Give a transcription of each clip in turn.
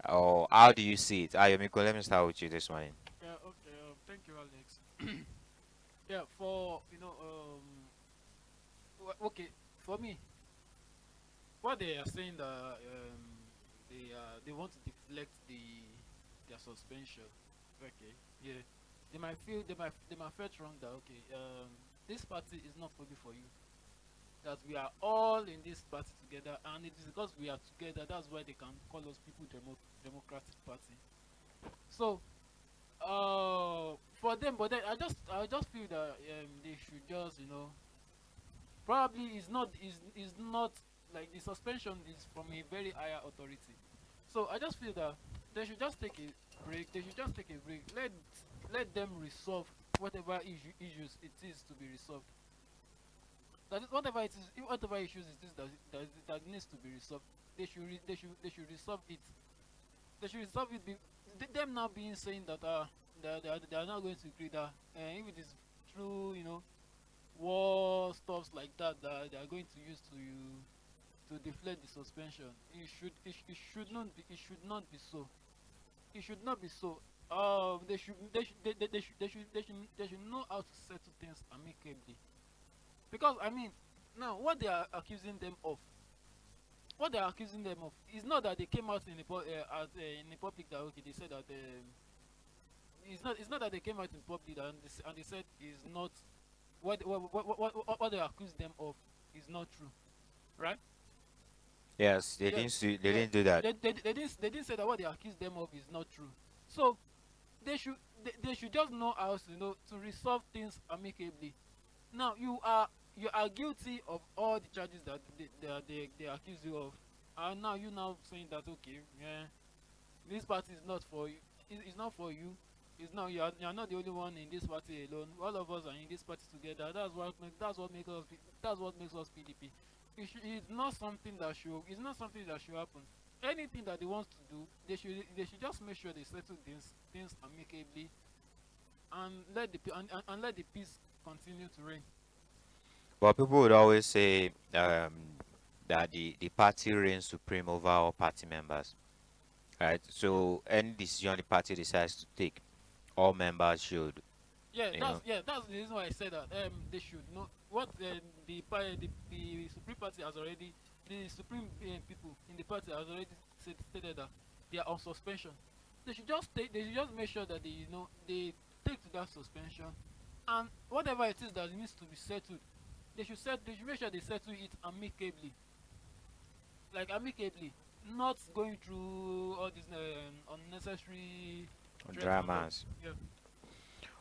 or how do you see it? Ayomikun, let me start with you this morning. Yeah, okay. Thank you, Alex. Yeah, for okay, for me, what they are saying that they want to deflect their suspension. Okay, yeah, they might felt wrong that okay, this party is not probably for you. That we are all in this party together, and it is because we are together. That's why they can call us People Democratic Party. So for them, but then I just feel that they should just probably is not like the suspension is from a very higher authority. So I just feel that they should just take a break. They should just take a break. Let them resolve whatever issues it is to be resolved. That is whatever it is, whatever issues it is that needs to be resolved. They should resolve it. They should resolve it. Them now being saying that they are not going to agree that if it is through war stuffs like that they are going to use to deflect the suspension. It should not be so. It should not be so. They should know how to settle things amicably. Because I mean, now what they are accusing them of is not that they came out in the public that okay they said that it's not that they came out in public and they said is not what they accuse them of is not true, right? Yes, Yeah, they yeah. didn't do that. They didn't say that what they accuse them of is not true. So they should just know how to resolve things amicably. Now you are guilty of all the charges that they accuse you of, and now you now saying that okay, yeah, this party is not for you. It's not for you. It's not you are not the only one in this party alone. All of us are in this party together. That's what makes us PDP. It's not something that should happen. Anything that they want to do, they should just make sure they settle things amicably, and let the peace continue to reign. But people would always say that the party reigns supreme over all party members, right? Yeah. So any decision the party decides to take, all members should, Yeah, you that's know. yeah, that's the reason why I said that they should know what the Supreme Party has already the Supreme people in the party has already stated that they are on suspension. They should just make sure that they take to that suspension, and whatever it is that needs to be settled, they should make sure they settle it amicably, like amicably, not going through all these unnecessary threats and all. Dramas. Yeah.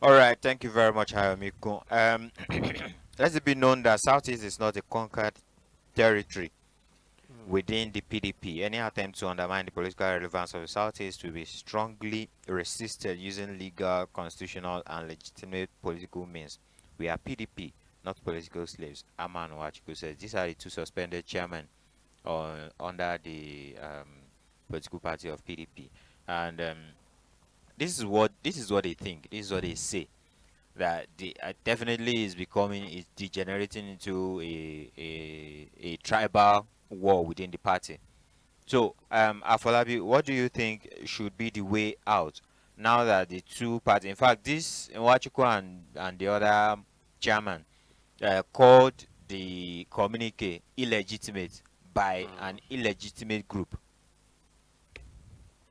All right, thank you very much, Hayomiko. Let it be known that Southeast is not a conquered territory within the PDP. Any attempt to undermine the political relevance of the Southeast will be strongly resisted using legal, constitutional, and legitimate political means. We are PDP, not political slaves. Aman Wachiku says these are the two suspended chairmen under the political party of PDP, and this is what they think. This is what they say, that the definitely is degenerating into a tribal war within the party. So, Afolabi, what do you think should be the way out now that the two parties, in fact, this Nwachukwu and the other chairman, called the communique illegitimate by an illegitimate group,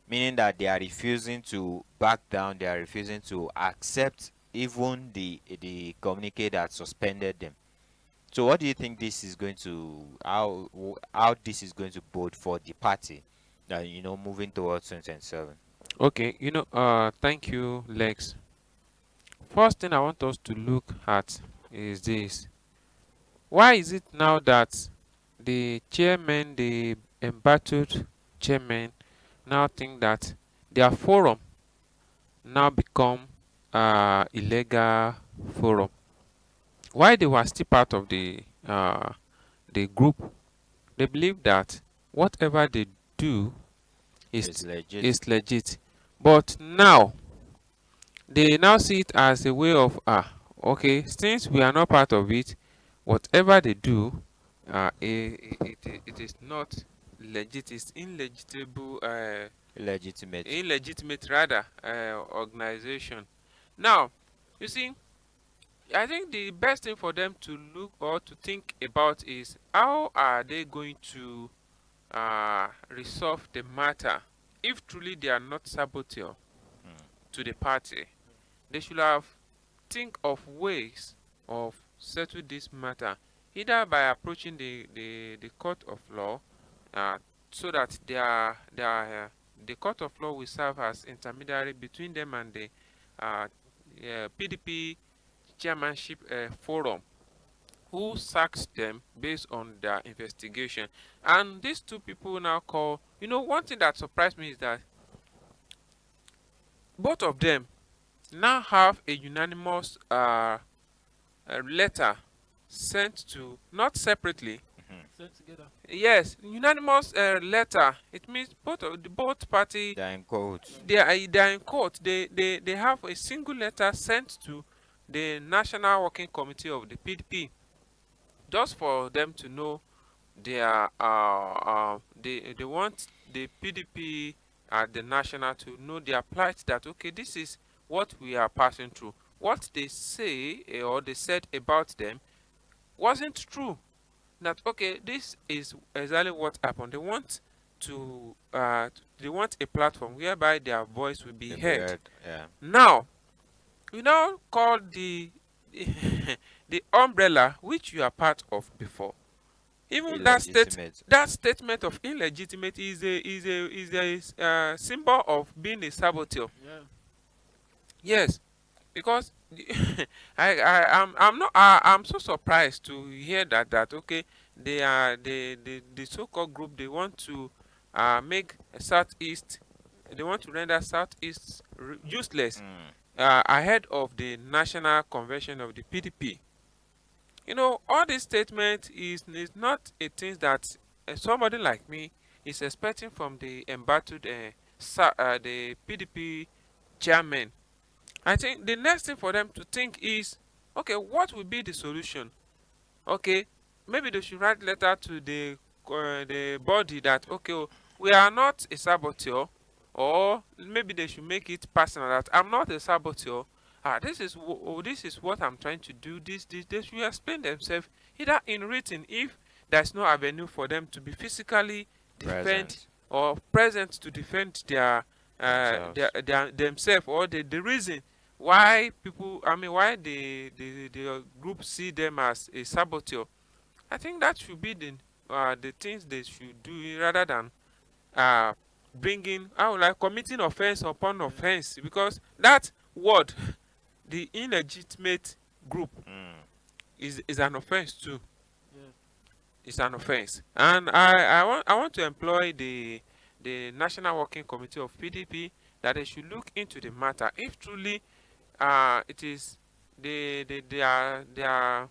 meaning that they are refusing to back down, they are refusing to accept even the communique that suspended them. So what do you think this is going to how this is going to bode for the party that moving towards 2027? Okay, thank you, Lex. First thing I want us to look at is this. Why is it now that the chairman, the embattled chairman, now think that their forum now become illegal forum? Why they were still part of the group, they believe that whatever they do It's is legit. is legit. But now they now see it as a way of okay, since we are not part of it, whatever they do, it is not legit is illegitimate, Illegitimate. illegitimate rather, organization. Now, you see, I think the best thing for them to look or to think about is how are they going to resolve the matter if truly they are not saboteur Mm. to the party. They should have think of ways of settle this matter, either by approaching the court of law, uh, so that the court of law will serve as intermediary between them and the PDP chairmanship forum, who sacks them based on their investigation. And these two people now call, one thing that surprised me is that both of them now have a unanimous letter sent to, not separately, Mhm. Sent together. yes, unanimous letter. It means both party, They're in quotes. they are in court. They have a single letter sent to the National Working Committee of the PDP, just for them to know their they want the PDP at the national to know their plight, that okay, this is what we are passing through. What they say, or they said about them wasn't true. That okay, this is exactly what happened. They want to they want a platform whereby their voice will be They'll be heard. heard. Yeah. Now, we now call the the umbrella which you are part of before. Even Illegitimate. that statement of illegitimate is a symbol of being a saboteur. Yeah. Yes, because I'm not I'm so surprised to hear that okay, they are the so-called group, they want to make southeast, they want to render southeast useless Mm. ahead of the national convention of the PDP. All this statement is not a thing that somebody like me is expecting from the embattled the PDP chairman. I think the next thing for them to think is, okay, what will be the solution? Okay, maybe they should write letter to the body that okay, we are not a saboteur, or maybe they should make it personal that I'm not a saboteur. This is what I'm trying to do. This they should explain themselves either in written if there's no avenue for them to be physically defend Present. or present to defend Themselves. their themselves, or the reason why people, I mean, why the group see them as a saboteur. I think that should be the things they should do, rather than uh bringing, I would like, committing offense upon Yeah. offense, because that word, the illegitimate group, Mm. is an offense too. Yeah. It's an offense, and I want to employ the National Working Committee of PDP, that they should look into the matter if truly it is they are,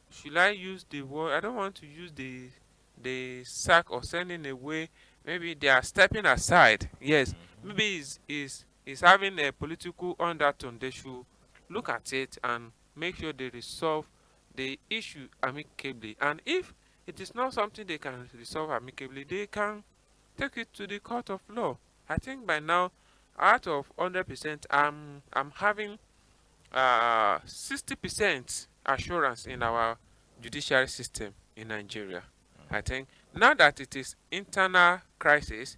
should I use the word, I don't want to use the sack or sending away. Maybe they are stepping aside. Yes, Mhm. maybe is having a political undertone. They should look at it and make sure they resolve the issue amicably. And if it is not something they can resolve amicably, they can take it to the court of law. I think by now, out of 100%, I'm having 60% assurance in our judiciary system in Nigeria. I think now that it is internal crisis,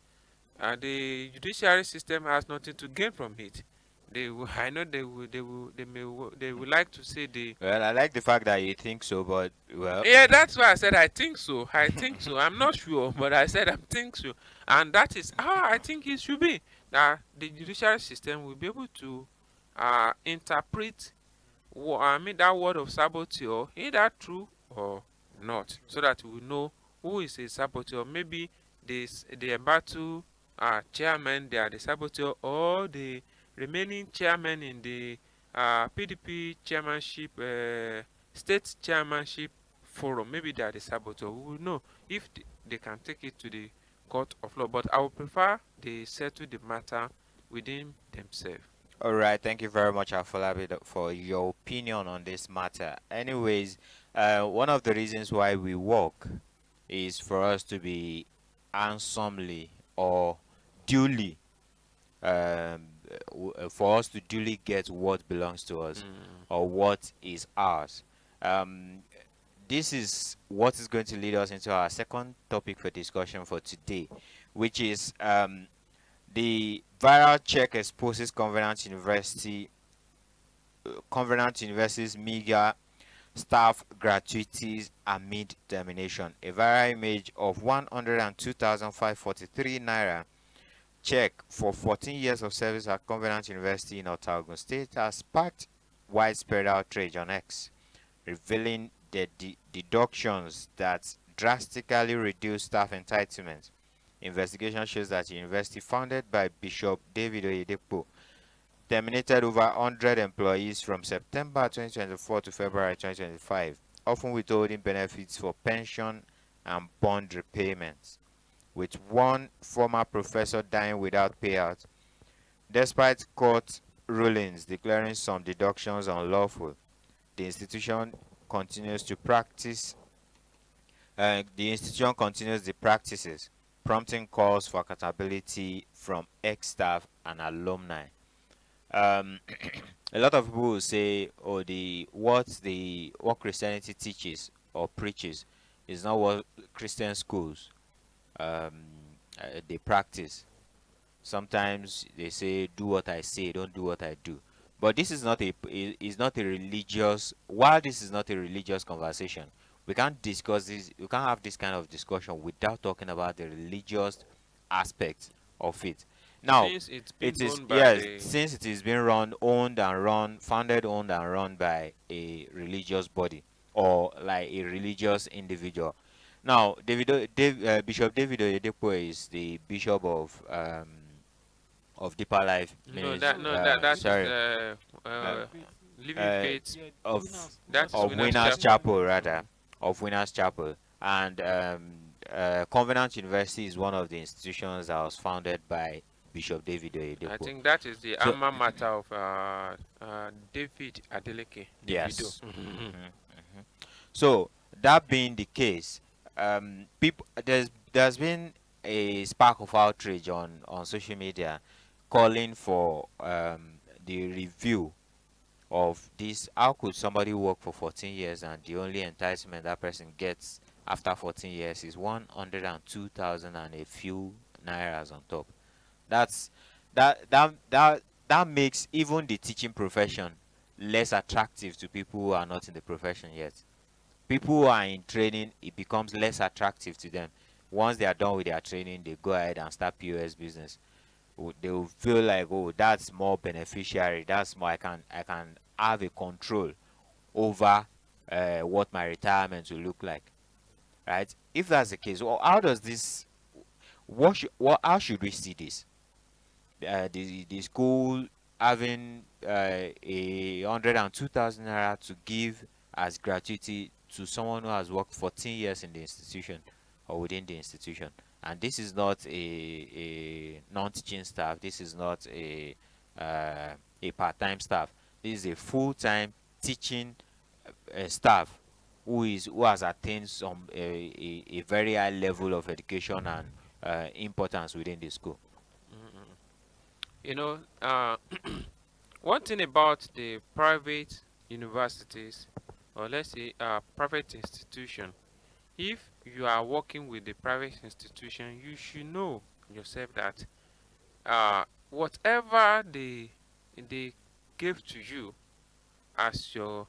the judiciary system has nothing to gain from it. I know they will like to say the. Well, I like the fact that you think so, but well. Yeah, that's why I said I think so. I think so. I'm not sure, but I said I think so, and that is how I think it should be. That the judiciary system will be able to interpret, I mean, that word of saboteur, either true or not, so that we know who is a saboteur. Maybe the embattled chairman, they are the saboteur, or the remaining chairman in the PDP chairmanship, state chairmanship forum. Maybe they are the saboteur. We will know if they can take it to the court of law. But I would prefer they settle the matter within themselves. All right. Thank you very much, Afolabi, for your opinion on this matter. Anyways, one of the reasons why we work is for us to be handsomely or duly, for us to duly get what belongs to us Mm. or what is ours. Um, this is what is going to lead us into our second topic for discussion for today, which is the viral check exposes Covenant University's meager staff gratuities amid termination. A viral image of 102,543 naira check for 14 years of service at Covenant University in Otago State has sparked widespread outrage on X, revealing the deductions that drastically reduce staff entitlements. Investigation shows that the university, founded by Bishop David Oyedepo, terminated over 100 employees from September 2024 to February 2025, often withholding benefits for pension and bond repayments, with one former professor dying without payout. Despite court rulings declaring some deductions unlawful, the institution continues to practice. The institution continues the practices, prompting calls for accountability from ex-staff and alumni. Um, a lot of people will say, "Oh, what Christianity teaches or preaches is not what Christian schools um, they practice." Sometimes they say, "Do what I say, don't do what I do." But this is not is not a religious. While this is not a religious conversation, we can't discuss this. We can't have this kind of discussion without talking about the religious aspect of it. Now, Since it's been it is, done by yes, the since it is being founded, owned and run by a religious body or like a religious individual. Now, Bishop David Oyedepo is the bishop of Deeper Life no Ministry. that no that that is Sorry, uh, Living Faith. Living uh, Faith. Yeah, of That is of Winners Winners Chapel. Chapel rather, Mm. of Winners Chapel, and Covenant University is one of the institutions that was founded by Bishop David I Oyedepo. think that is the So alma mater of David Adeleke, Davido. yes. So that being the case, people there's been a spark of outrage on social media calling for the review of this. How could somebody work for 14 years and the only entitlement that person gets after 14 years is 102,000 and a few nairas on top? That's that makes even the teaching profession less attractive to people who are not in the profession yet. People who are in training, it becomes less attractive to them. Once they are done with their training, they go ahead and start POS business. They will feel like, oh, that's more beneficiary, that's more, I can have a control over what my retirement will look like, right? If that's the case, well, how does this, how should we see this? The school having a 102,000 naira to give as gratuity to someone who has worked 14 years in the institution or within the institution, and this is not a non-teaching staff. This is not a part-time staff. This is a full-time teaching staff who has attained a very high level of education and importance within the school. Mm. You know, one thing about the private universities, or let's say private institution, if you are working with the private institution, you should know yourself that whatever they give to you as your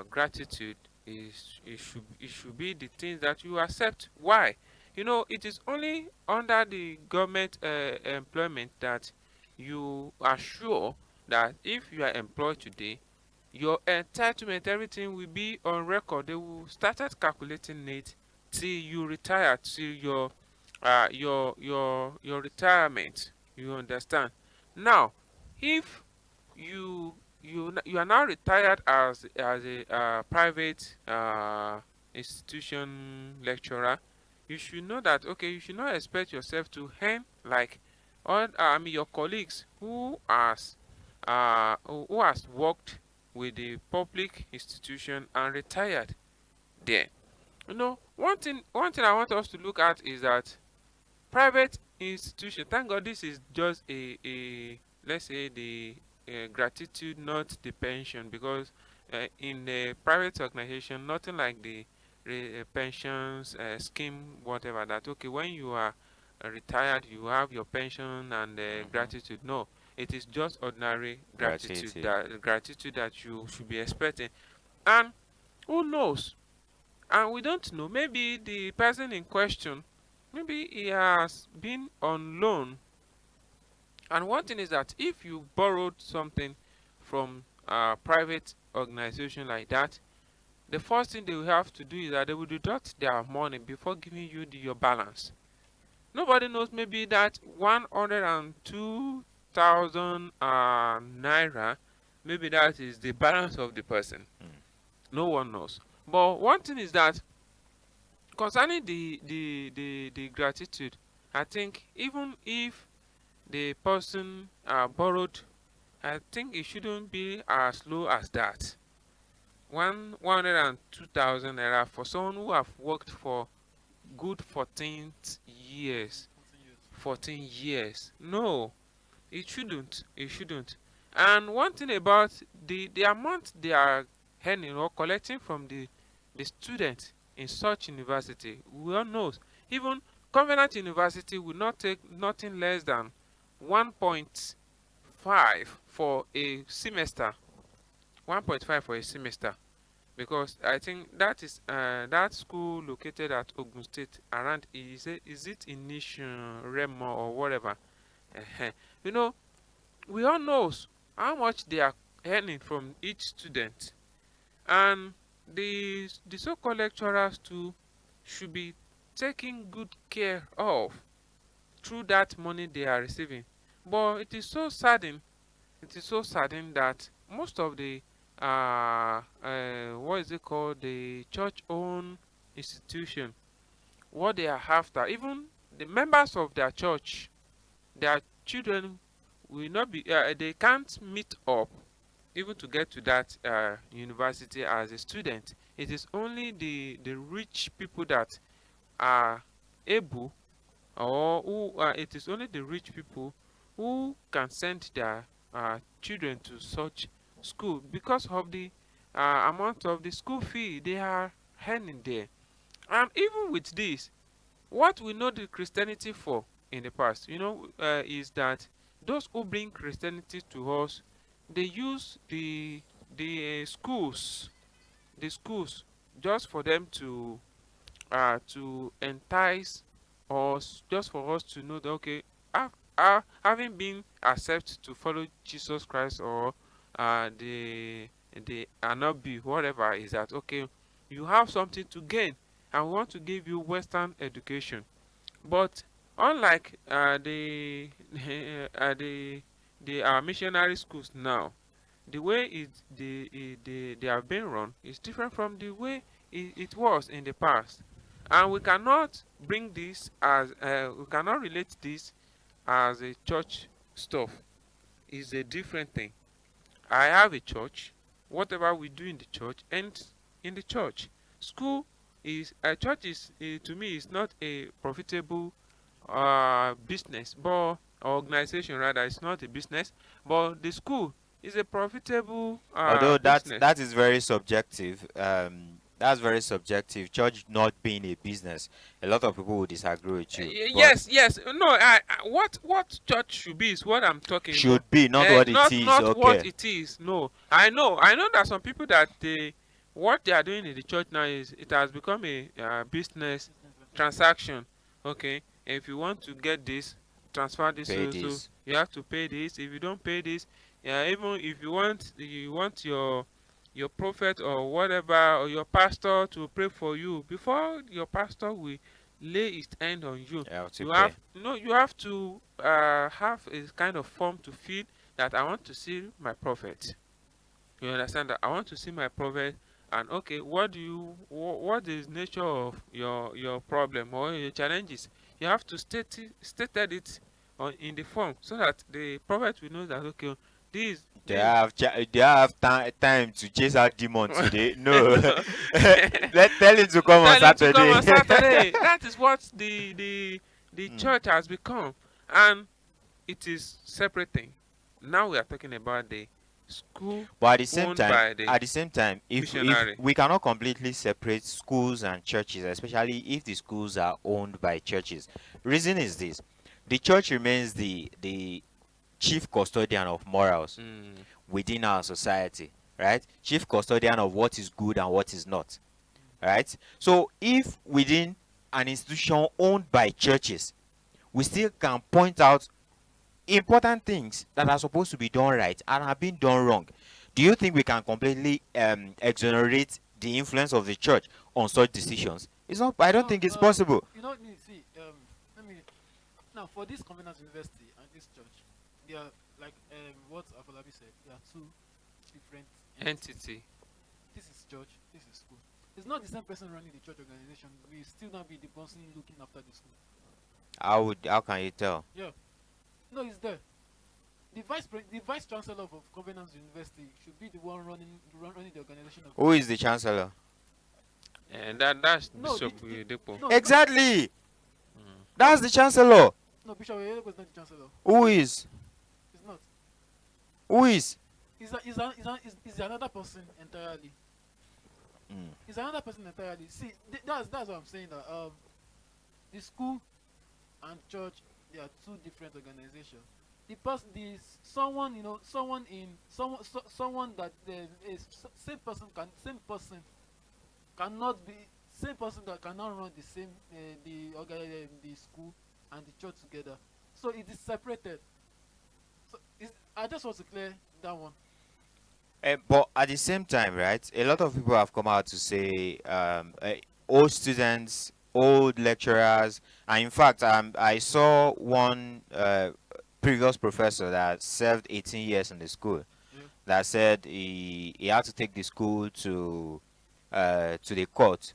gratitude is, it should be the things that you accept. Why? You know, it is only under the government employment that you are sure that if you are employed today, your entitlement, everything will be on record. They will start at calculating it till you retire, till your retirement. You understand? Now, if you are now retired as a private institution lecturer, you should know that, okay, you should not expect yourself to earn like all your colleagues who has worked with the public institution and retired there. You know, one thing I want us to look at is that private institution, thank God this is just a let's say the gratitude, not the pension, because in the private organization, nothing like the pensions scheme, whatever, that okay, when you are retired you have your pension and Mm-hmm. gratitude. No, it is just ordinary gratitude, Gratitude. that gratitude that you should be expecting. And who knows, and we don't know, maybe the person in question, maybe he has been on loan. And one thing is that if you borrowed something from a private organization like that, the first thing they will have to do is that they will deduct their money before giving you your balance. Nobody knows, maybe that 102,000 naira, maybe that is the balance of the person. Mm. No one knows. But one thing is that concerning the gratitude, I think even if the person borrowed, I think it shouldn't be as low as that. 102,000 naira for someone who have worked for good 14 years. 14 years. 14 years. No, it shouldn't. It shouldn't. And one thing about the amount they are earning or collecting from the student in such university, we all knows. Even Covenant University will not take nothing less than 1.5 for a semester. 1.5 for a semester, because I think that is that school located at Ogun State, around, is it in Nation Remo or whatever. You know, we all knows how much they are earning from each student, and the so-called lecturers too should be taking good care of through that money they are receiving. But it is so saddening, it is so saddening that most of the what is it called, the church owned institution, what they are after, even the members of their church, their children will not be they can't meet up even to get to that university as a student. It is only the rich people that are able, or who it is only the rich people who can send their children to such school because of the amount of the school fee they are earning there. And even with this, what we know the Christianity for in the past, is that those who bring Christianity to us, they use the schools just for them to entice us, just for us to know that okay, having been accepted to follow Jesus Christ, or the Anabi, whatever, is that okay, you have something to gain, and we want to give you Western education. But unlike the missionary schools now, the way they have been run is different from the way it was in the past. And we cannot bring this as we cannot relate this as a church stuff. Is a different thing. I have a church. Whatever we do in the church ends in the church. School is a church is to me is not a profitable business, but organization rather. It's not a business, but the school is a profitable Although business. that is very subjective. That's very subjective. Church not being a business, a lot of people will disagree with you. But Yes, yes. No, what church should be is what I'm talking about. should be, not what it is. Not what Okay. it is. No, I know that some people that what they are doing in the church now is it has become a business Business venture. transaction. Okay, if you want to get this, transfer this, Pay so this. you have to pay this. If you don't pay this, yeah, even if you want your prophet or whatever, or your pastor to pray for you, before your pastor will lay his hand on you, You have to you pay. have you have to have a kind of form to fill, that I want to see my prophet. You understand that I want to see my prophet. And okay, what is nature of your problem or your challenges? You have to stated it on in the form, so that the prophet will know that okay, this They have time to chase out demon today. No. Let tell him to come on tell him to come on Saturday. Saturday. That is what the the Mm. church has become, and it is separate thing. Now we are talking about the school But at the same owned time, by the if missionary. we cannot completely separate schools and churches, especially if the schools are owned by churches. Reason is this: the church remains the chief custodian of morals Mm. within our society, right? Chief custodian of what is good and what is not, right? So if within an institution owned by churches, we still can point out important things that are supposed to be done right and have been done wrong, do you think we can completely exonerate the influence of the church on such decisions? It's not. I don't No, think it's possible. see, let me now for this Covenant University and this church, they are like what Afolabi said. They are two different entities. Entity. This is church. This is school. It's not the same person running the church organization. We still not be the person looking after the school. How can you tell? Yeah, no, it's there. The vice chancellor of Covenant University should be the one running the organization of. Who is the chancellor? And that's No, Bishop Oyedepo. no, Exactly. Mm. That's the chancellor. no. Bishop Oyedepo is not the chancellor. Who is? It's not. Who is? Is another person entirely. Mm. It's another person entirely. See, that's what I'm saying. That the school and church, they are two different organizations. The person, someone someone that same person cannot be same person that cannot run the same the school and the church together. So it is separated. So I just want to clear that one. But at the same time, right, a lot of people have come out to say old students, old lecturers, and in fact, I saw one previous professor that served 18 years in the school Yeah. that said he had to take the school to the court,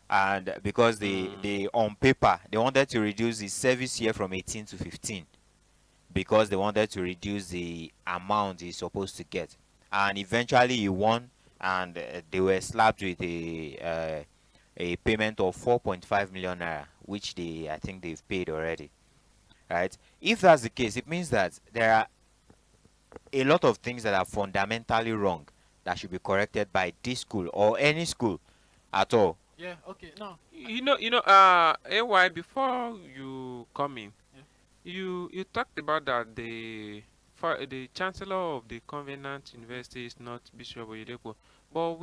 and because they on paper they wanted to reduce the service year from 18 to 15 because they wanted to reduce the amount he's supposed to get, and eventually he won, and they were slapped with a payment of 4.5 million naira, which I think they've paid already, right? If that's the case, it means that there are a lot of things that are fundamentally wrong that should be corrected by this school or any school at all. Yeah. Okay. Now. AY, before you come in, Yeah. you talked about that the chancellor of the Covenant University is not Bishop Oyedepo, but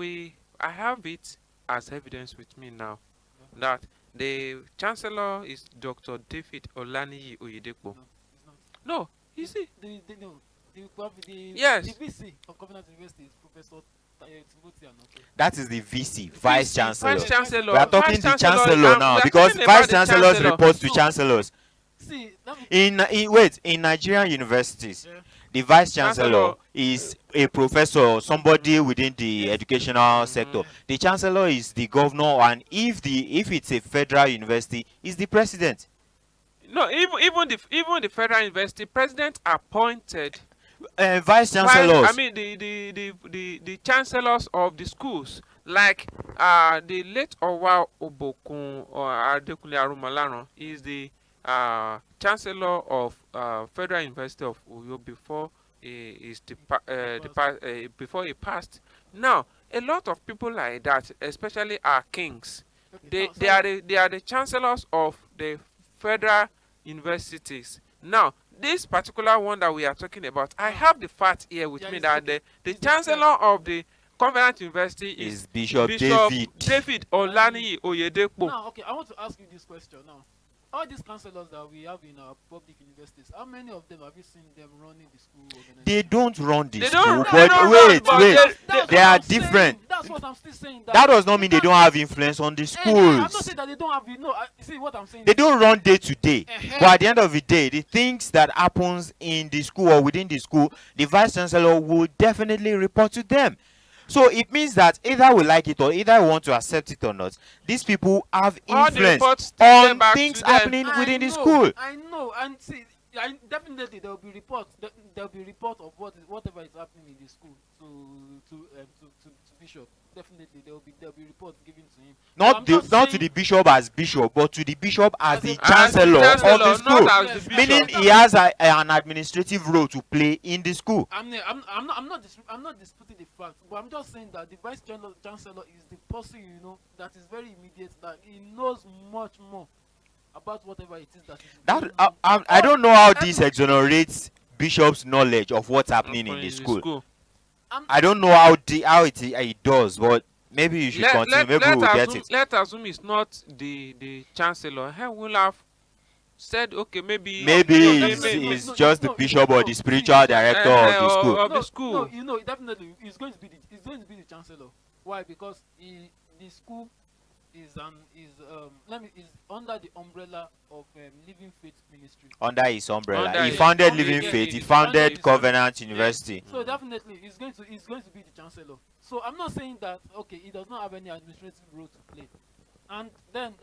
I have it as evidence with me now Yeah. that the chancellor is Dr. David Olaniyi Oyedepo. No, it's not. No, you see, No, yes, the VC of Covenant University is Professor Timothy Anoke. That is the VC, vice VC, chancellor. vice chancellor. We are talking Vice the chancellor, chancellor now we are because talking vice about the chancellors chancellor. report to No. chancellors. See, let me. In Nigerian universities, Yeah. the vice chancellor Chancellor, is a professor or somebody within the Yes. educational sector. Yeah. The chancellor is the governor, and if it's a federal university, is the president. No, even the federal university president appointed. Vice chancellors. I mean the chancellors of the schools, like the late Owa Obokun or Adekunle Arumalaran is the chancellor of Federal University of Oyo before before he passed. Now a lot of people like that, especially our kings, Okay. Now, they are the chancellors of the federal universities. Now this particular one that we are talking about, I have the fact here with Yeah, me it's that okay. the It's chancellor of the Covenant University is Is Bishop David Olaniyi Oyedepo. Now, okay, I want to ask you this question now. All these counselors that we have in our public universities, how many of them have you seen them running the school organization? They don't run the They school, don't- but they don't wait, run, but wait. That's They what are I'm saying. different. That's what I'm still saying. That does not mean they don't have influence on the I'm not schools. saying that they don't have. See what I'm saying. They don't run day to day. Uh-huh. But at the end of the day, the things that happens in the school or within the school, the vice chancellor will definitely report to them. So it means that either we like it or either we want to accept it or not, these people have All the influence reports get on back things to them. happening within the school. I know, and see, definitely there will be reports. There will be report of whatever is happening in the school to Bishop. Definitely there will be reports given to him. But I'm just Not to saying, the bishop as bishop, but to the bishop as as a the As the chancellor of the chancellor, not school. as yes, the Meaning bishop. he has an administrative role to play in the school. I'm not disputing the fact, but I'm just saying that the chancellor is the person, that is very immediate, that he knows much more about whatever it is that is That going on. I don't know how this Every- exonerates bishop's knowledge of what's happening From in the the school. school. I'm, I don't know how it does, but maybe you should continue. Maybe Let we'll get assume it. let assume it's not the chancellor. He will have said, okay, maybe Maybe no, it's just the bishop or the spiritual director of the school. of the no, school. definitely it's going to be the chancellor. Why? Because the school is under the umbrella of Living Faith Ministry. Under his umbrella, Under he his- founded yes, Living yes, Faith. yes, He yes. founded Yes. Covenant Yes. University. So definitely it's going to be the chancellor. So I'm not saying that okay, he does not have any administrative role to play. And then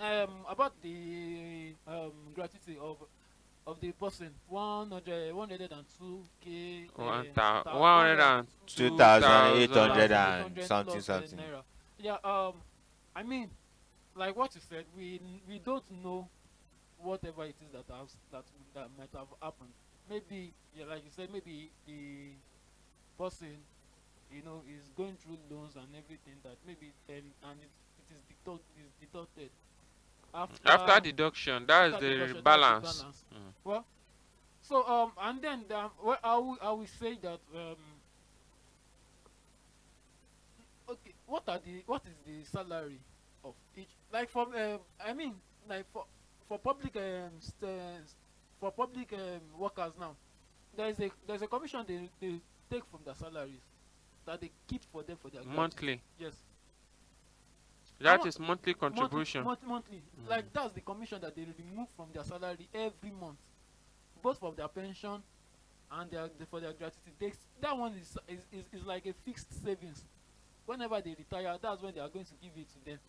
about the gratuity of the person 102k 2,800 and 2,800 something plus something. naira. Yeah, I mean, like what you said, we don't know whatever it is that might have happened. Maybe, yeah, like you said, maybe the person, is going through loans and everything, that maybe and it is deducted After deduction, that's after the deduction, balance. balance. Well, so and then well, I will say that okay, what is the salary of each, like from I mean, like for public for public workers now, there's a commission they take from their salaries, that they keep for them for their gratuity. Monthly. Yes. That is monthly contribution. Monthly. Like that's the commission that they remove from their salary every month, both for their pension and for their gratuity. That one is like a fixed savings. Whenever they retire, that's when they are going to give it to them.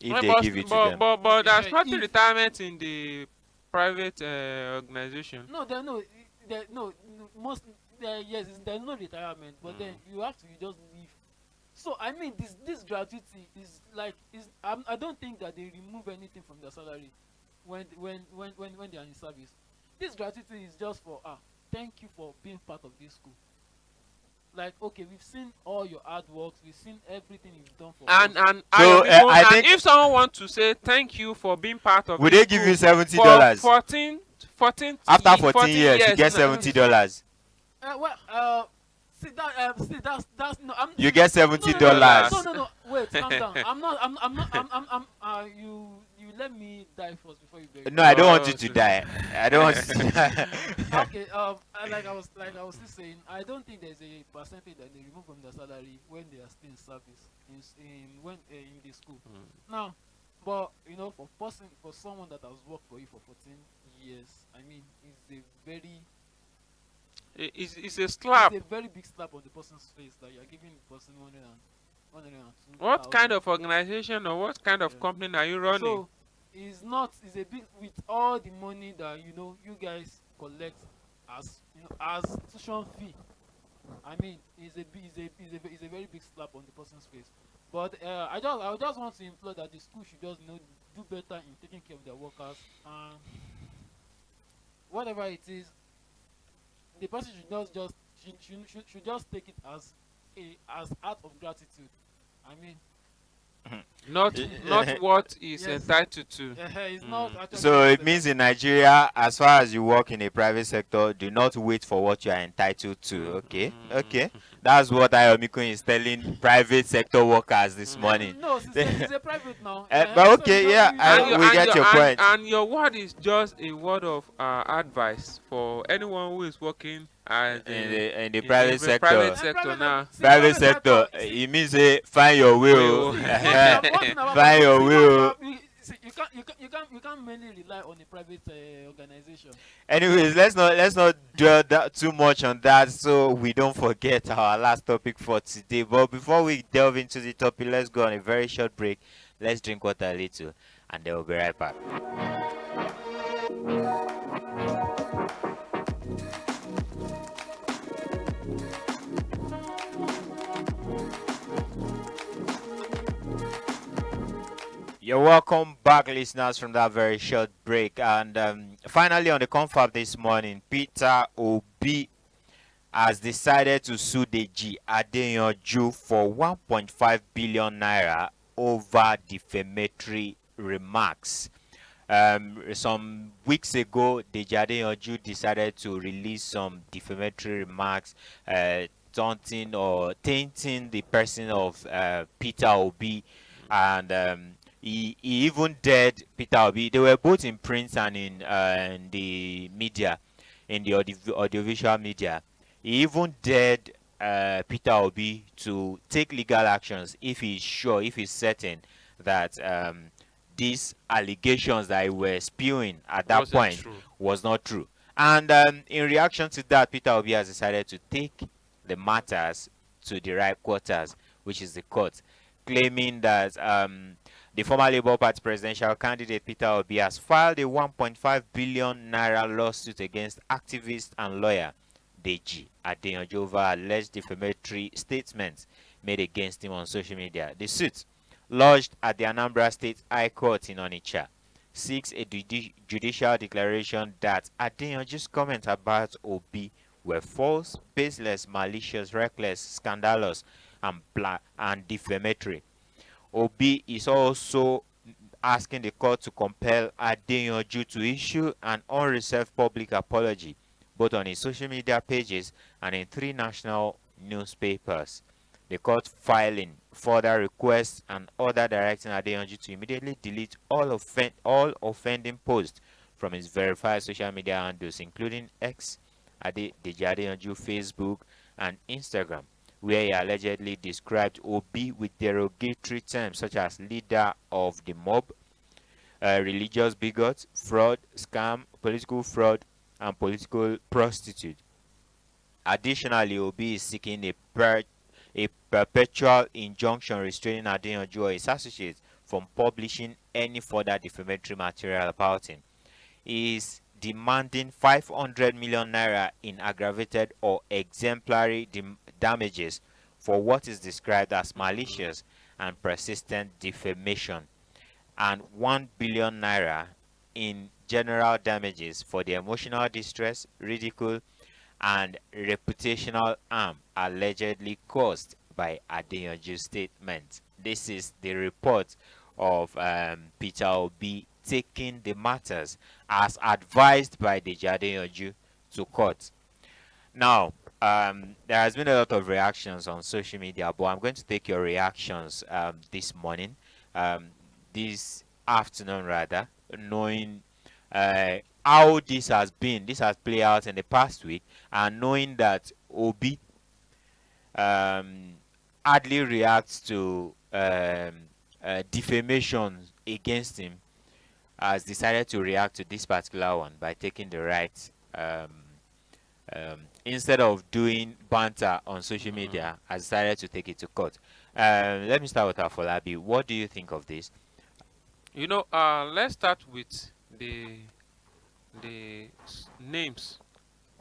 If they give it to them. But there's If- nothing retirement in the private organization. No, most yes, there's no retirement, but then you just leave. So I mean, this gratuity is like I don't think that they remove anything from their salary when they are in service. This gratuity is just for thank you for being part of this school. Like, okay, we've seen all your hard works, we've seen everything you've done for us. And So, I and think- if someone wants to say thank you for being part of Would this they give you school $70? for 14 After 14 years, you get now, $70. See that's no. You get $70. No. Wait, calm down. I'm not. You let me die first before you bury me. No, I don't want you to die. I don't want you to die. Okay. Like I was still saying, I don't think there's a percentage that they remove from their salary when they are still in service in the school. Now, but for someone that has worked for you for 14 years, I mean, it's a slap. It's a very big slap on the person's face that you are giving the person 102. What kind of organization or what kind of company are you running? So it's a big, with all the money that you guys collect as tuition fee. I mean, it's a very big slap on the person's face. But I just want to implore that the school should just do better in taking care of their workers, and whatever it is, the person should just take it as act of gratitude. I mean, not what is Yes. entitled to. it's not actually. So it means in Nigeria, as far as you work in a private sector, do not wait for what you are entitled to. Okay, okay. That's what Ayomikun is telling private sector workers this morning. No, it's a private now. But okay, yeah, we get your point. And your word is just a word of advice for anyone who is working In the private sector. Private sector now. Private sector, it means find your will. Find your will. You can't mainly rely on a private organization. Anyways, let's not dwell too much on that, so we don't forget our last topic for today. But before we delve into the topic, let's go on a very short break. Let's drink water a little, and then we'll be right back. You're welcome back, listeners, from that very short break. And finally, on the CONFAB this morning, Peter Obi has decided to sue Deji Adeyanju for 1.5 billion naira over defamatory remarks. Some weeks ago, Deji Adeyanju decided to release some defamatory remarks, taunting or tainting the person of Peter Obi, and he even dared Peter Obi. They were both in print and in the media, in the audiovisual media. He even dared Peter Obi to take legal actions if he's sure, if he's certain that these allegations that he were spewing at that Wasn't point true. was not true. And in reaction to that, Peter Obi has decided to take the matters to the right quarters, which is the court, claiming that the former Labour Party presidential candidate Peter Obi has filed a 1.5 billion naira lawsuit against activist and lawyer Deji Adeyanju over alleged defamatory statements made against him on social media. The suit, lodged at the Anambra State High Court in Onitsha, seeks a judicial declaration that Adeyanju's comments about Obi were false, baseless, malicious, reckless, scandalous, and defamatory. Obi is also asking the court to compel Adeyanju to issue an unreserved public apology, both on his social media pages and in 3 national newspapers. The court filing further requests an order directing Adeyanju to immediately delete all offending posts from his verified social media handles, including X, Deji Adeyanju, Facebook, and Instagram, where he allegedly described Obi with derogatory terms such as leader of the mob, religious bigot, fraud, scam, political fraud, and political prostitute. Additionally, Obi is seeking a perpetual injunction restraining Adeyanju or his associates from publishing any further defamatory material about him. He is demanding 500 million naira in aggravated or exemplary damages for what is described as malicious and persistent defamation, and 1 billion naira in general damages for the emotional distress, ridicule, and reputational harm allegedly caused by Adeyanju's statement. This is the report of Peter Obi taking the matters as advised by the Adeyanju to court. Now, there has been a lot of reactions on social media, but I'm going to take your reactions this morning, um, this afternoon rather, knowing how this has played out in the past week, and knowing that Obi um, hardly reacts to defamation against him, has decided to react to this particular one by taking the right, instead of doing banter on social media, has decided to take it to court. Let me start with Afolabi. What do you think of this? You know, let's start with the names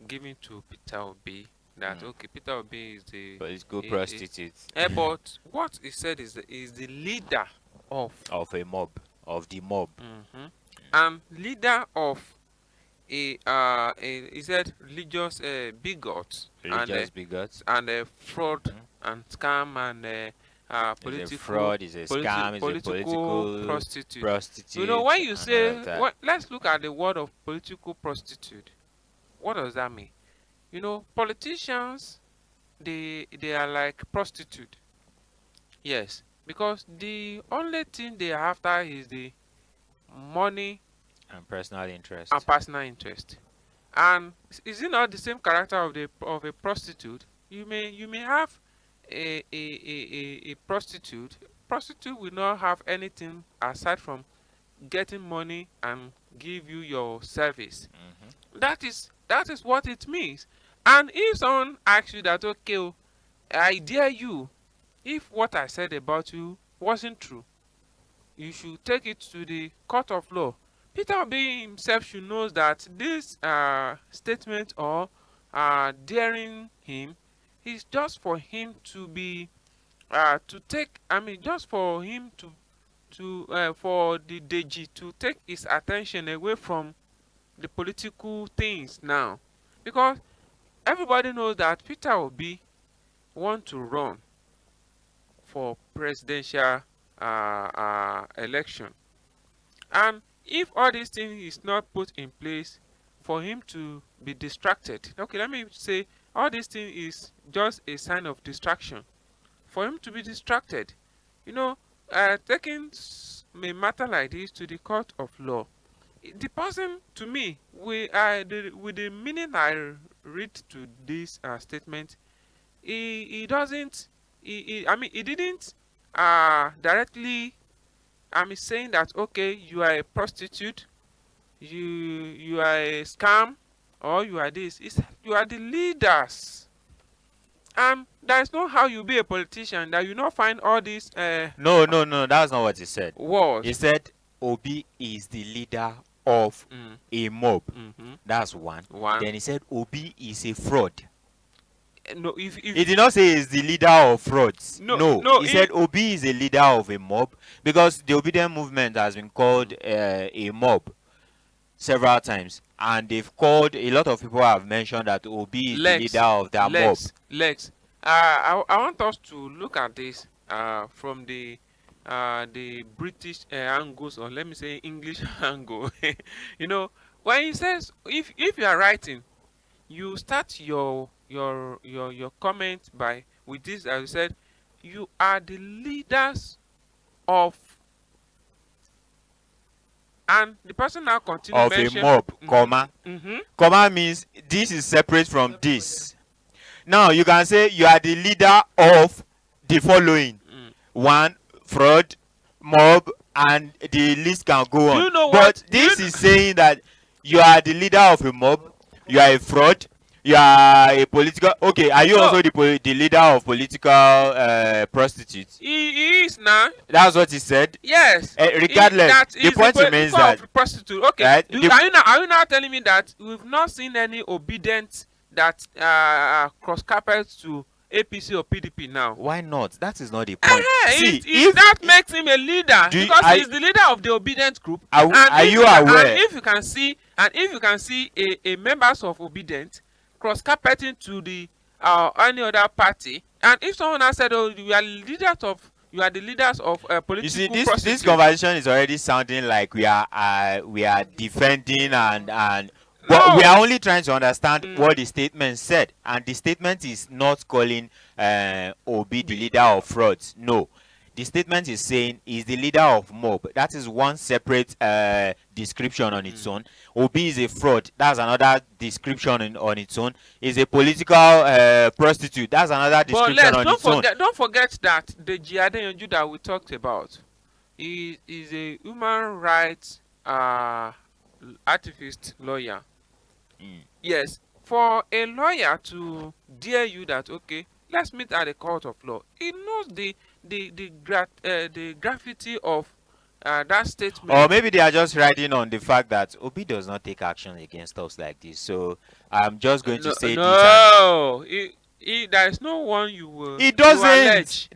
given to Peter Obi. That Mm. okay, Peter Obi is the Political prostitutes but what he said is the leader of of a mob, of the mob. mhm, and leader of a he said religious bigots Religious bigots. and fraud Mhm. and scam and Is a political fraud, is a scam, is a political political prostitute. You know, prostitute, when you and all of say that. what, let's look at the word of political prostitute. What does that mean? You know, politicians, they are like prostitute. Yes, because the only thing they are after is the money And personal and interest. personal interest. And is it not the same character of a prostitute? You may have a prostitute. Prostitute will not have anything aside from getting money and give you your service. Hmm. That is what it means. And if someone asks you that, okay, oh, I dare you, if what I said about you wasn't true, you should take it to the court of law. Peter Obi himself should know that this statement or daring him is just for him to be to take. I mean, just for him to for the Deji to take his attention away from the political things now, because everybody knows that Peter Obi want to run for presidential election, and if all these things is not put in place for him to be distracted, okay, let me say all these things is just a sign of distraction for him to be distracted. You know, taking a matter like this to the court of law, the person, to me, with the meaning I read to this statement, he doesn't, I mean, he didn't directly, I mean, saying that okay, you are a prostitute, you are a scam, or you are this. It's, you are the leaders, and there is no how you be a politician that you not find all these No, that's not what he said. words. He said Obi is the leader of a mob. Mhm. That's one. One. Then he said Obi is a fraud. No, if He did not say he's the leader of frauds. No, He said Obi is a leader of a mob, because the obedient movement has been called a mob several times, and they've called, a lot of people have mentioned that Obi is the leader of that mob. Lex, I want us to look at this from the British angles, or let me say English angle. You know, when he says, if you are writing, you start your comment by with this, as you said, you are the leaders of, and the person now continue Of a mob, comma. Comma means this is separate from this. Now you can say you are the leader of the following: one, fraud, mob, and the list can go on. You know but what? this is saying that you are the leader of a mob, you are a fraud, you are a political. Okay, are you also the leader of political prostitutes? He is now. That's what he said. Yes. Regardless, the point remains that prostitute. Okay. Right? Are you now telling me that we've not seen any obedient that cross carpets to APC or PDP now? Why not? That is not the point. See, if that makes him a leader, because he's the leader of the obedient group. Are you aware? And if you can see, a members of obedient cross carpeting to the any other party, and if someone has said, "Oh, you are the leaders of political," you see, this conversation is already sounding like we are defending and. But we are only trying to understand what the statement said, and the statement is not calling Obi the leader of frauds. No, the statement is saying he's the leader of mob. That is one separate description on its own. Obi is a fraud. That's another description on its own. He's a political prostitute. That's another description on its own. Don't forget that the Adenipekun that we talked about is a human rights activist lawyer. Yes, for a lawyer to dare you that okay, let's meet at the court of law, he knows the graffiti of that statement. Or maybe they are just riding on the fact that Obi does not take action against stuff like this. So I'm just going to say this. There is no one you will. He doesn't.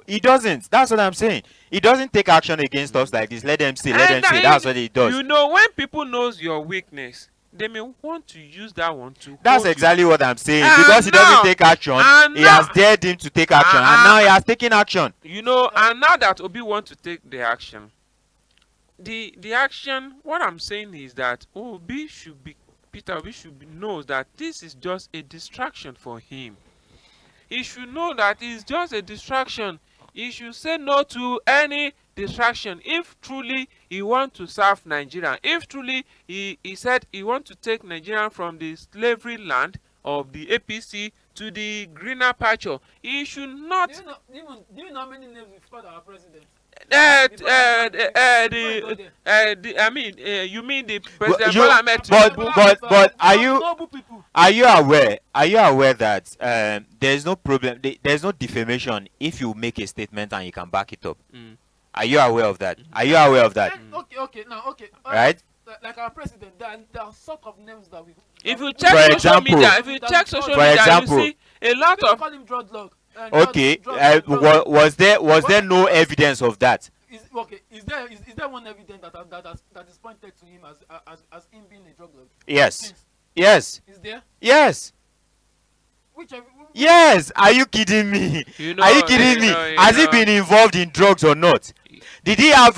He doesn't. That's what I'm saying. He doesn't take action against stuff like this. Let them say. That's what he does. You know, when people knows your weakness, they may want to use that one to. That's exactly what I'm saying. Because he doesn't take action, he has dared him to take action, and now he has taken action. You know, and now that Obi wants to take the action, the action. What I'm saying is that Peter Obi knows that this is just a distraction for him. He should know that it's just a distraction. He should say no to any distraction if truly he wants to serve Nigeria. If truly he said he wants to take Nigeria from the slavery land of the APC to the greener pasture, he should not. Do you know how many names we've called our president? You mean the President Bola Ahmed Tinubu? But are you aware? Are you aware that there's no problem? There's no defamation if you make a statement and you can back it up. Are you aware of that? Are you aware of that? Okay. Right? Like our president, there are sort of names that we. If you check social media, you see a lot of. Call him Dreadlock. Okay, was there no evidence of that? is okay. Is there one evidence that is pointed to him as him being a drug lord? Yes. Since Yes. is there Yes. which Yes. Are you kidding me? You Are you know, kidding you me? know, you Has he know. been involved in drugs or not? Did he have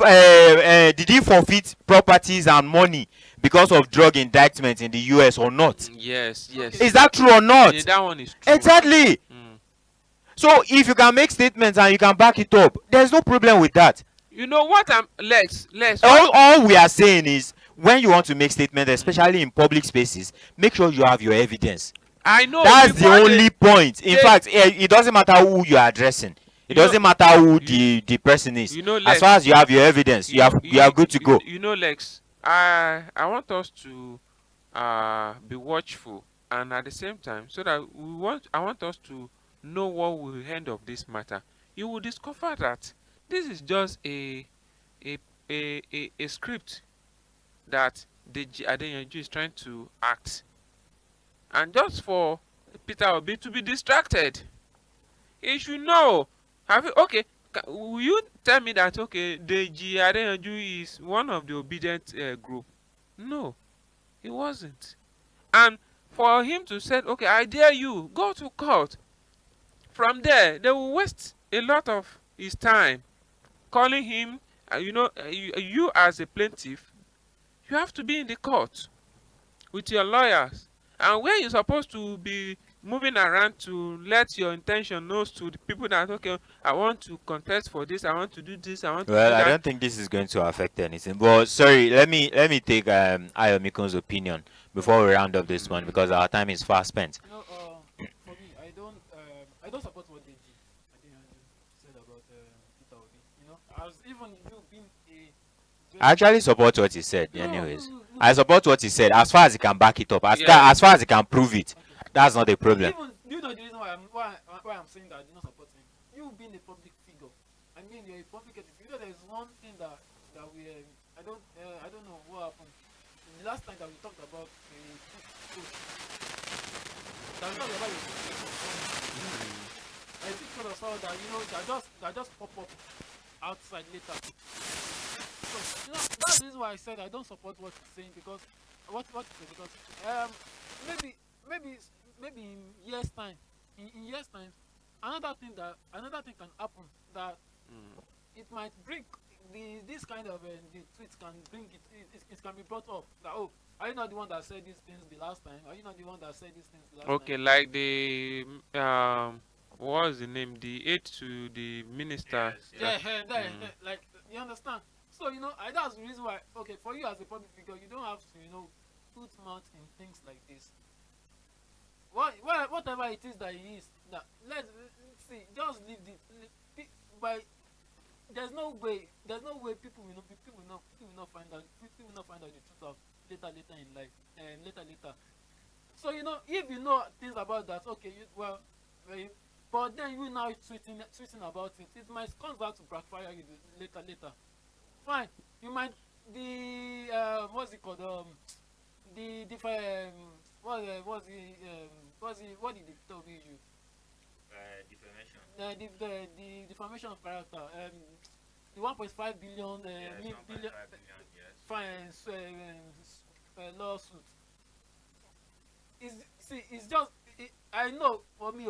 did he forfeit properties and money because of drug indictment in the US or not? Yes, okay Is yes. that true or Yeah, not? that one is true. Exactly. Mm. So if you can make statements and you can back it up, there's no problem with that. You know what I'm Lex, what All we are saying is when you want to make statements, mm. especially in public spaces, make sure you have your evidence. I know That's the before only point. In they fact, it doesn't matter who you are addressing. It you know doesn't matter who you, the person is. you know As far Lex, as you have your evidence, you are good to go. you know Lex, I want us to be watchful, and at the same time, so that I want us to know what will end of this matter. You will discover that this is just a a script that the Adeyanju is trying to act, and just for Peter Obi to be distracted. He should know. Have you okay? Will you tell me that okay, Deji Adeyanju is one of the obedient group? No, he wasn't. And for him to say, okay, I dare you, go to court. From there, they will waste a lot of his time calling him. You as a plaintiff, you have to be in the court with your lawyers, and where you're supposed to be moving around to let your intention knows to the people that okay, I want to contest for this, I want to do this, I want to Well, do I that. don't think this is going to affect anything. But sorry, let me take Ayomikun's opinion before we round up this one because our time is fast spent. for me I don't support what Deji Adeyanju said about Peter Obi. As even you being a I very actually support what he said. no Anyways, look I support what he said as far as he can back it up, Yeah. as far as he can prove it. okay. That's not a problem. Even you know the reason why I'm saying that I do not support him. You being a public figure, I mean you're a public entity. There is one thing that we I don't know what happened. The last time that we talked about the post that we talked about I think sort of saw that that just pop up outside later. So that's the reason why I said I don't support what he's saying because what he said because maybe maybe maybe in years time in years time another thing can happen that Mm. it might bring this kind of the tweet can bring it can be brought up that oh are you not the one that said these things the last time are you not the one that said these things the last time. Okay, like the what was the name? The aide to the minister. Yes, yes. Yeah, That mm. like you understand. So that's the reason why. Okay, for you as a public figure, you don't have to put mouth in things like this. Whatever it is that he is, that let's see. Just leave by. There's no way people will not find out. People will not find out the truth of later in life, later. So if you know things about that, okay, but then you now tweeting about it, it might come back to backfire you later. Fine, you might what's it called the what did the tell you Defamation. the defamation of character the 1.5 billion billion fine lawsuit is see it's just I know for me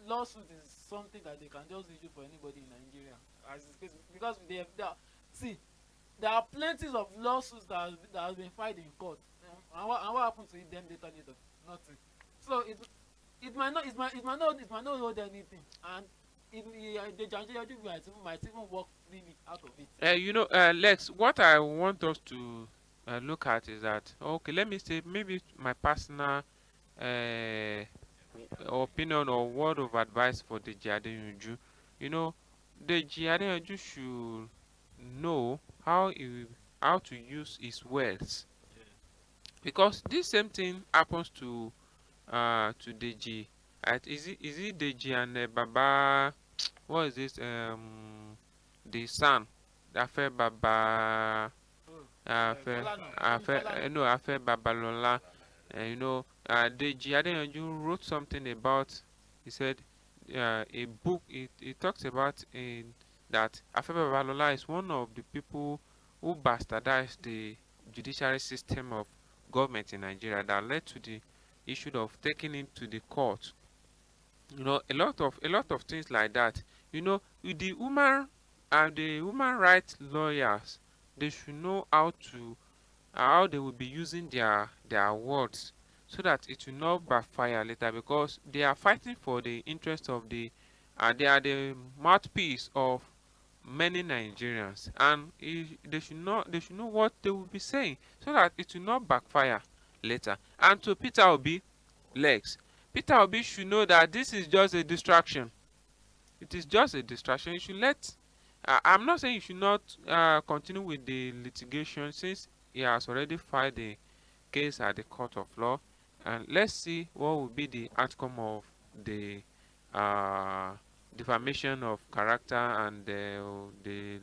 lawsuit is something that they can just issue for anybody in Nigeria as is case because see there are plenty of lawsuits that has been filed in court and what happened to them later nothing so it might not hold anything and the judge might even walk freely out of it. Lex, what I want us to look at is that okay, let me say maybe my personal uh, opinion or word of advice for the Adeyanju. You know, the Adeyanju should know how to use his words, because this same thing happens to Deji. Is it Deji and Baba? What is this? The son, Afe Baba, Oh, Afe Falana is it Afe Falana. no Afe Babalola. Deji Adeyanju wrote something about. He said a book. It talks about in that Afolabi Adenipekun is one of the people who bastardized the judiciary system of government in Nigeria that led to the issue of taking him to the court. A lot of things like that. With the woman and the human rights lawyers, they should know how they will be using their words so that it will not backfire later, because they are fighting for the interest of they are the mouthpiece of many Nigerians, and they should know what they will be saying so that it will not backfire later. And to Peter Obi, Lex, Peter Obi should know that this is just a distraction. It is just a distraction. You should let. I'm not saying you should not continue with the litigation, since he has already filed the case at the court of law, and let's see what will be the outcome of the uh, defamation of character and the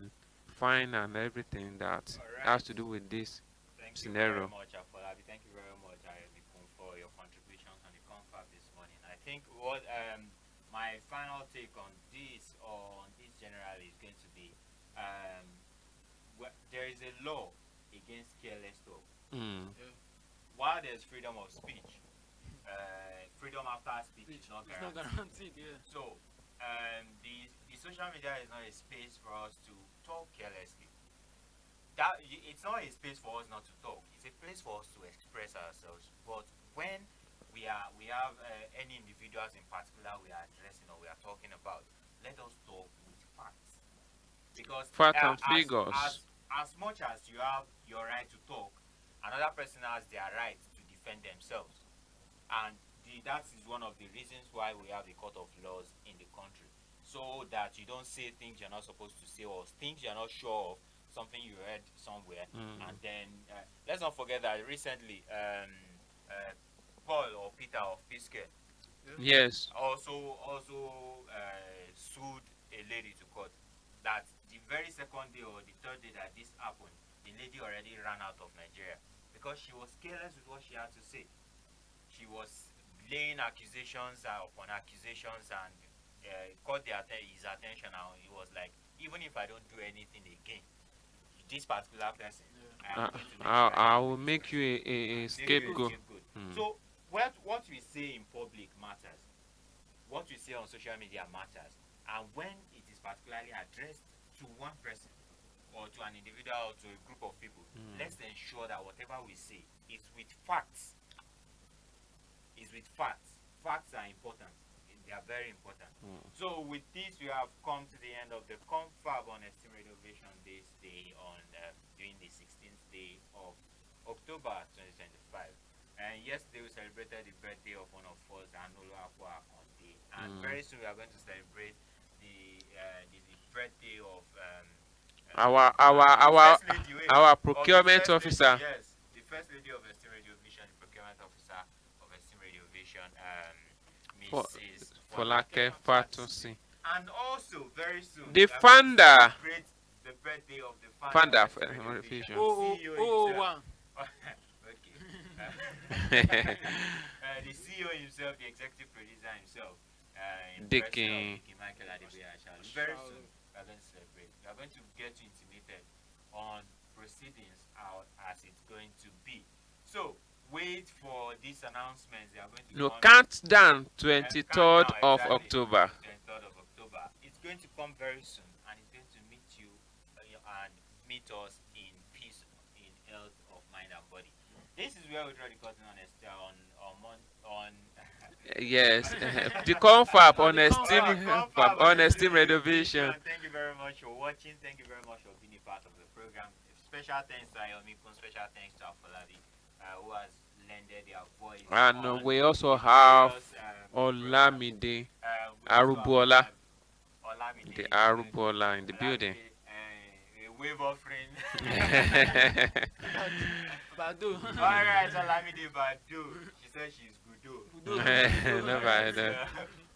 fine and everything that All has right. to do with this Thank you very scenario. much, Afolabi. Thank you very much, Ayomikun, for your contributions on the CONFAB this morning. I think what my final take on this generally is going to be, um, there is a law against careless talk. Mm. Yeah. While there's freedom of speech, freedom after speech is It's not not guaranteed. guaranteed. Yeah. So, the social media is not a space for us to talk carelessly. It's not a space for us not to talk. It's a place for us to express ourselves. But when we have any individuals in particular we are addressing or we are talking about, let us talk with facts. Because Fact and as figures. as much as you have your right to talk, another person has their right to defend themselves, and that is one of the reasons why we have the court of laws in the country, so that you don't say things you're not supposed to say or things you're not sure of, something you read somewhere. And Mm. then let's not forget that recently Paul or Peter of Piske Yes. also sued a lady to court. That the very second day or the third day that this happened, the lady already ran out of Nigeria because she was careless with what she had to say. She was laying accusations upon accusations, and caught his attention, and he was like, even if I don't do anything again, this particular person, I am I, going to make I, sure I I deal will with this make you person. a Make you a scapegoat. scapegoat. Mm. So what we say in public matters. What we say on social media matters. And when it is particularly addressed to one person or to an individual or to a group of people, let's ensure that whatever we say is with facts. Facts are important. They are very important. So with this, we have come to the end of the CONFAB on Esteem Renovation This day on during the 16th day of October 2025. And yesterday we celebrated the birthday of one of us, Anolo Akwa Akonde. And very soon we are going to celebrate the birthday of Our our the our first lady our of the procurement first lady, officer. yes, the first lady of Esteem Radio Vision, the procurement officer of Esteem Radio Vision, For Mrs. Folake Fatusi. And also very soon The we are going to founder. celebrate the birthday of the founder Founder of of Esteem Radio Vision, Vision. CEO himself. One. Okay. The CEO himself, the executive producer himself, in person of Dickie. Dickie Michael Adebayo Ashalu. Very soon we are going to celebrate. We are going to get you intimated on proceedings as it's going to be. So wait for these announcements. They are going to No, come. countdown 23rd Countdown, of exactly. October. 23rd of October. It's going to come very soon, and it's going to meet you and meet us in peace, in health of mind and body. This is where we draw the curtain on Yes, the CONFAB on The Esteem CONFAB. on Esteem Renovation. Thank you very much for watching. Thank you very much for being a part of the program. Special thanks to Ayomikun. Special thanks to Afolabi, who has lended their voice. And we also the have various, programs. Olamide We also Arubuola, have Olamide, the Arubuola in the building. a wave offering. Badu. Alright, Olamide Badu. She said she's good. Never heard So, that.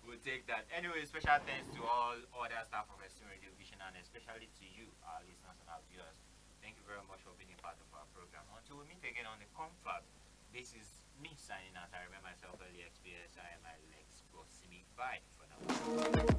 we'll take that. Anyway, special thanks to all other staff of Esteem Radio Vision, and especially to you, our listeners and our viewers. Thank you very much for being a part of our program. Until we meet again on the CONFAB, this is me signing out. I remember myself early experience. I am Lex Posimi. Bye for now.